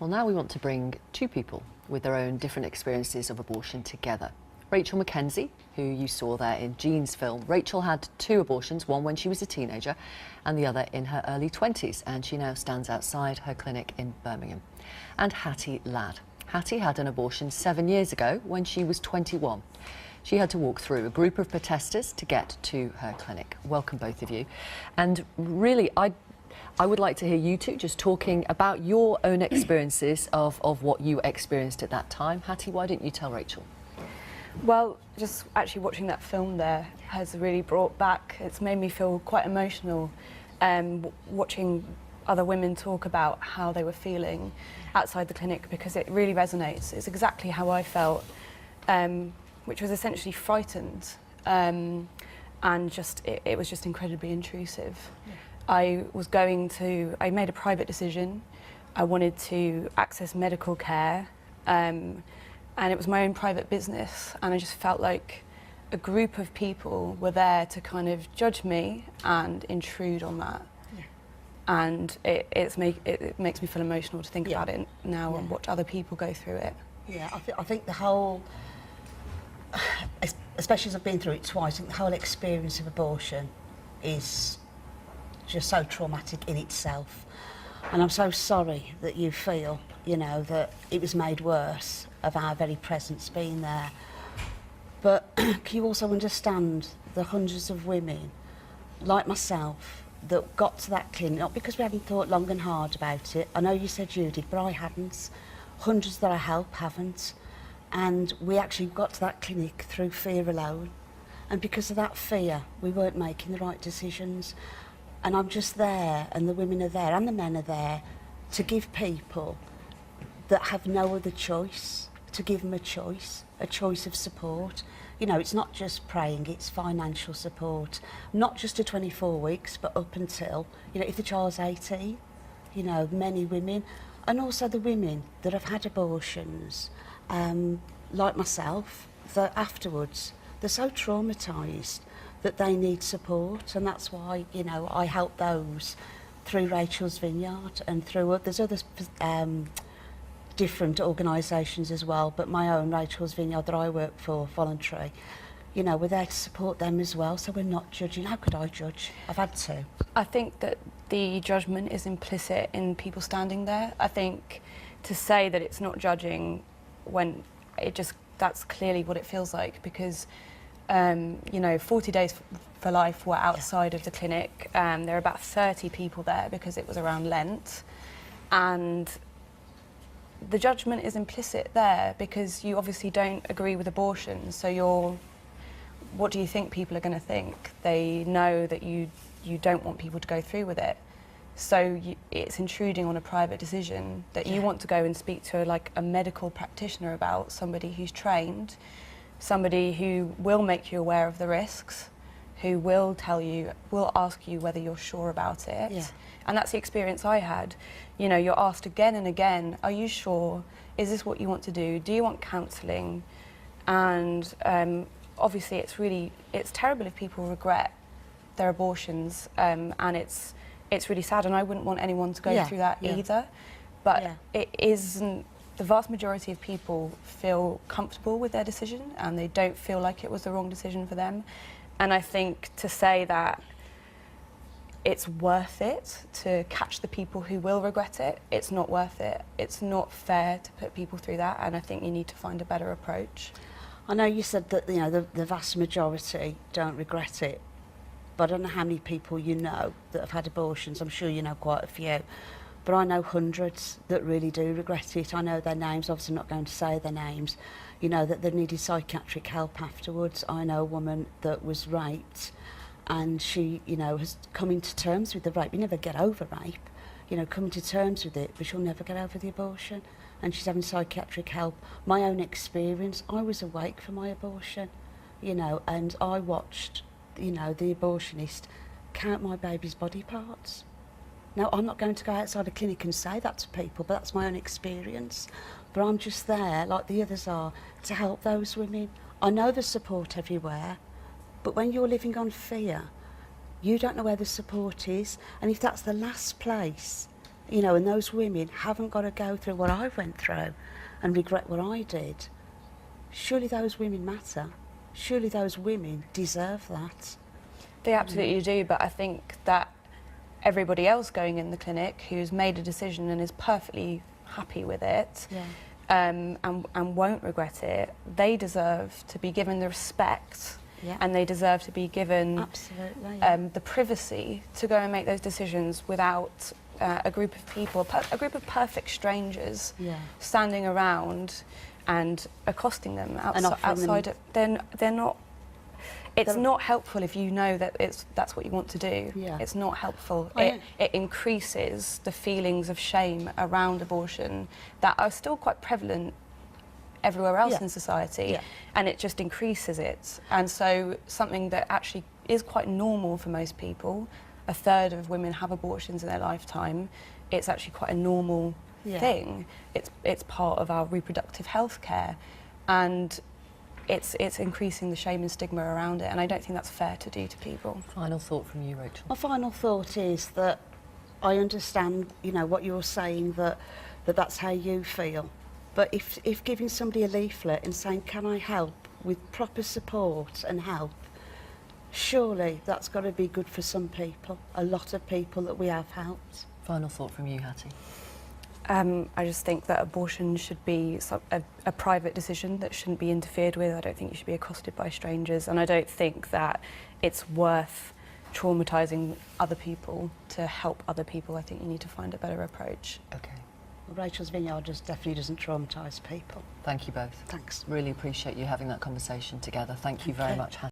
Well, now we want to bring two people with their own different experiences of abortion together. Rachel McKenzie, who you saw there in Jean's film. Rachel had two abortions, one when she was a teenager and the other in her early 20s, and she now stands outside her clinic in Birmingham. And Hattie Ladd. Hattie had an abortion 7 years ago when she was 21. She had to walk through a group of protesters to get to her clinic. Welcome, both of you. And really, I would like to hear you two just talking about your own experiences of what you experienced at that time. Hattie, why didn't you tell Rachel? Well, just actually watching that film there has really brought back, it's made me feel quite emotional, watching other women talk about how they were feeling outside the clinic, because it really resonates. It's exactly how I felt, which was essentially frightened, and just it was just incredibly intrusive. Yeah. I made a private decision. I wanted to access medical care, and it was my own private business, and I just felt like a group of people were there to kind of judge me and intrude on that. Yeah. And it makes me feel emotional to think about it now and watch other people go through it. Yeah, I think the whole, especially as I've been through it twice, I think the whole experience of abortion is just so traumatic in itself. And I'm so sorry that you feel, you know, that it was made worse of our very presence being there. But can you also understand the hundreds of women like myself that got to that clinic, not because we hadn't thought long and hard about it. I know you said you did, but I hadn't. Hundreds that I help haven't. And we actually got to that clinic through fear alone. And because of that fear, we weren't making the right decisions. And I'm just there, and the women are there, and the men are there, to give people that have no other choice, to give them a choice of support. You know, it's not just praying, it's financial support. Not just to 24 weeks, but up until, you know, if the child's 18, you know, many women, and also the women that have had abortions, like myself, that afterwards, they're so traumatised that they need support, and that's why, you know, I help those through Rachel's Vineyard and through there's other different organisations as well, but my own Rachel's Vineyard that I work for, voluntary, you know, we're there to support them as well, so we're not judging. How could I judge? I've had to. I think that the judgment is implicit in people standing there. I think to say that it's not judging when that's clearly what it feels like, because you know, 40 Days for Life were outside of the clinic. There were about 30 people there because it was around Lent. And the judgment is implicit there because you obviously don't agree with abortion. So what do you think people are going to think? They know that you don't want people to go through with it. So it's intruding on a private decision that you want to go and speak to like a medical practitioner about, somebody who's trained, somebody who will make you aware of the risks, who will ask you whether you're sure about it. Yeah. And that's the experience I had. You know, you're asked again and again, are you sure? Is this what you want to do? Do you want counselling? And obviously it's terrible if people regret their abortions, and it's really sad, and I wouldn't want anyone to go through that either. But it isn't. The vast majority of people feel comfortable with their decision and they don't feel like it was the wrong decision for them. And I think to say that it's worth it to catch the people who will regret it, it's not worth it. It's not fair to put people through that, and I think you need to find a better approach. I know you said that, you know, the vast majority don't regret it, but I don't know how many people you know that have had abortions. I'm sure you know quite a few. But I know hundreds that really do regret it. I know their names, obviously I'm not going to say their names, you know, that they needed psychiatric help afterwards. I know a woman that was raped and she, you know, has come into terms with the rape. You never get over rape, you know, come to terms with it, but she'll never get over the abortion. And she's having psychiatric help. My own experience, I was awake for my abortion, you know, and I watched, you know, the abortionist count my baby's body parts. Now, I'm not going to go outside a clinic and say that to people, but that's my own experience. But I'm just there, like the others are, to help those women. I know there's support everywhere, but when you're living on fear, you don't know where the support is. And if that's the last place You know, and those women haven't got to go through what I went through and regret what I did. Surely those women matter. Surely those women deserve that. They absolutely do, but I think that everybody else going in the clinic who's made a decision and is perfectly happy with it, Yeah. and won't regret it, they deserve to be given the respect, Yeah. and they deserve to be given Absolutely. Yeah. the privacy to go and make those decisions without a group of people, a group of perfect strangers, Yeah. standing around and accosting them And offering them- outside. They're not. It's They're- not helpful if you know that that's what you want to do. Yeah. It's not helpful. I- It increases the feelings of shame around abortion that are still quite prevalent everywhere else Yeah. in society, Yeah. and it just increases it. And so something that actually is quite normal for most people, a third of women have abortions in their lifetime, it's actually quite a normal Yeah. thing. It's part of our reproductive health care, and it's increasing the shame and stigma around it, and I don't think that's fair to do to people. Final thought from you, Rachel. My final thought is that I understand, you know, what you're saying, that's how you feel. But if giving somebody a leaflet and saying, can I help with proper support and help, surely that's got to be good for some people, a lot of people that we have helped. Final thought from you, Hattie. I just think that abortion should be a private decision that shouldn't be interfered with. I don't think you should be accosted by strangers, and I don't think that it's worth traumatising other people to help other people. I think you need to find a better approach. Okay. Rachel's Vineyard just definitely doesn't traumatise people. Thank you both. Thanks. Really appreciate you having that conversation together. Thank you very Okay. much, Hattie.